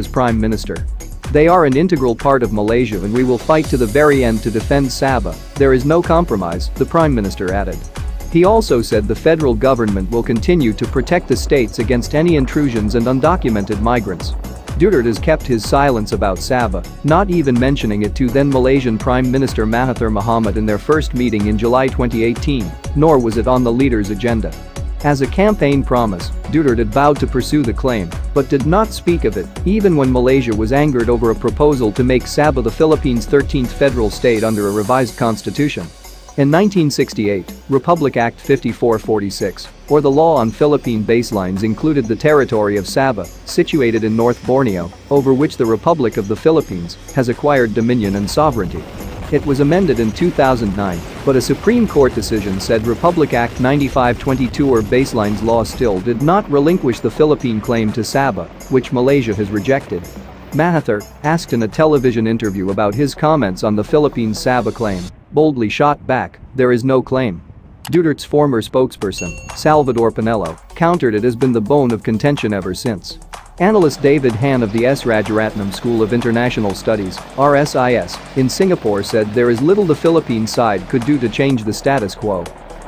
as Prime Minister. "They are an integral part of Malaysia and we will fight to the very end to defend Sabah. There is no compromise," the Prime Minister added. He also said the federal government will continue to protect the states against any intrusions and undocumented migrants. Duterte has kept his silence about Sabah, not even mentioning it to then Malaysian Prime Minister Mahathir Mohamad in their first meeting in July 2018, nor was it on the leader's agenda. As a campaign promise, Duterte had vowed to pursue the claim, but did not speak of it, even when Malaysia was angered over a proposal to make Sabah the Philippines' 13th federal state under a revised constitution. In 1968, Republic Act 5446, or the law on Philippine baselines, included the territory of Sabah, situated in North Borneo, over which the Republic of the Philippines has acquired dominion and sovereignty. It was amended in 2009, but a Supreme Court decision said Republic Act 9522 or baselines law still did not relinquish the Philippine claim to Sabah, which Malaysia has rejected. Mahathir, asked in a television interview about his comments on the Philippines' Sabah claim, boldly shot back, "There is no claim." Duterte's former spokesperson, Salvador Panelo, countered it has been the bone of contention ever since. Analyst David Han of the S. Rajaratnam School of International Studies, RSIS, in Singapore said there is little the Philippine side could do to change the status quo.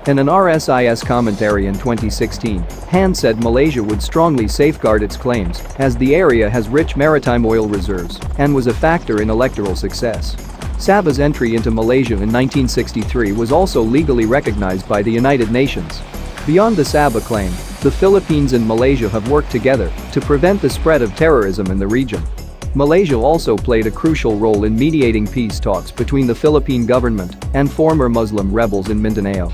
In an RSIS commentary in 2016, Han said Malaysia would strongly safeguard its claims as the area has rich maritime oil reserves and was a factor in electoral success. Sabah's entry into Malaysia in 1963 was also legally recognized by the United Nations. Beyond the Sabah claim, the Philippines and Malaysia have worked together to prevent the spread of terrorism in the region. Malaysia also played a crucial role in mediating peace talks between the Philippine government and former Muslim rebels in Mindanao.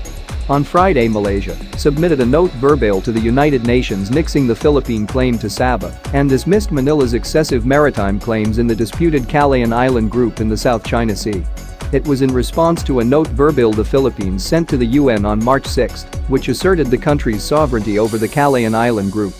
On Friday, Malaysia submitted a note verbale to the United Nations nixing the Philippine claim to Sabah and dismissed Manila's excessive maritime claims in the disputed Calayan Island group in the South China Sea. It was in response to a note verbale the Philippines sent to the UN on March 6, which asserted the country's sovereignty over the Calayan Island group.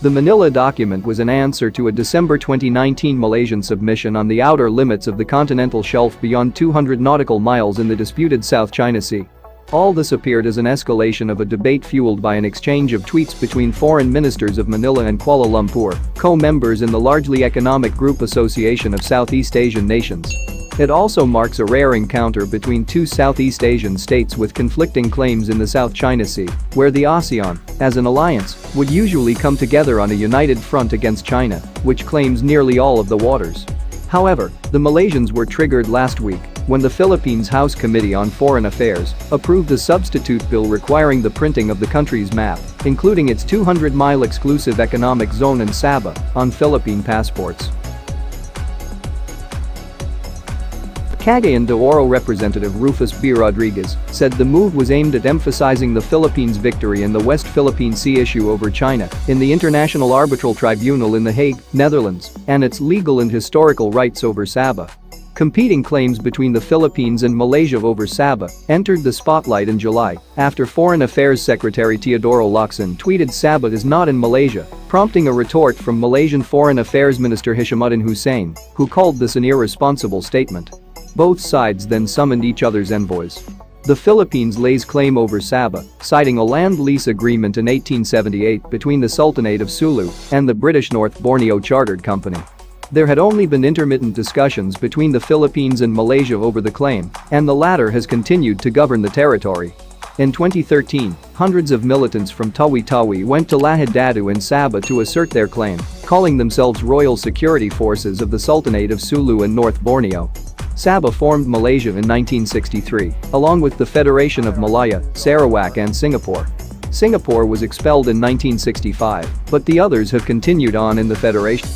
The Manila document was an answer to a December 2019 Malaysian submission on the outer limits of the continental shelf beyond 200 nautical miles in the disputed South China Sea. All this appeared as an escalation of a debate fueled by an exchange of tweets between foreign ministers of Manila and Kuala Lumpur, co-members in the largely economic group Association of Southeast Asian Nations. It also marks a rare encounter between two Southeast Asian states with conflicting claims in the South China Sea, where the ASEAN, as an alliance, would usually come together on a united front against China, which claims nearly all of the waters. However, the Malaysians were triggered last week when the Philippines House Committee on Foreign Affairs approved a substitute bill requiring the printing of the country's map, including its 200-mile exclusive economic zone in Sabah, on Philippine passports. Cagayan de Oro Representative Rufus B. Rodriguez said the move was aimed at emphasizing the Philippines' victory in the West Philippine Sea issue over China in the International Arbitral Tribunal in The Hague, Netherlands, and its legal and historical rights over Sabah. Competing claims between the Philippines and Malaysia over Sabah entered the spotlight in July after Foreign Affairs Secretary Teodoro Locsin tweeted Sabah is not in Malaysia, prompting a retort from Malaysian Foreign Affairs Minister Hishamuddin Hussein, who called this an irresponsible statement. Both sides then summoned each other's envoys. The Philippines lays claim over Sabah, citing a land lease agreement in 1878 between the Sultanate of Sulu and the British North Borneo Chartered Company. There had only been intermittent discussions between the Philippines and Malaysia over the claim, and the latter has continued to govern the territory. In 2013, hundreds of militants from Tawi-Tawi went to Lahad Datu in Sabah to assert their claim, calling themselves Royal Security Forces of the Sultanate of Sulu and North Borneo. Sabah formed Malaysia in 1963, along with the Federation of Malaya, Sarawak and Singapore. Singapore was expelled in 1965, but the others have continued on in the federation.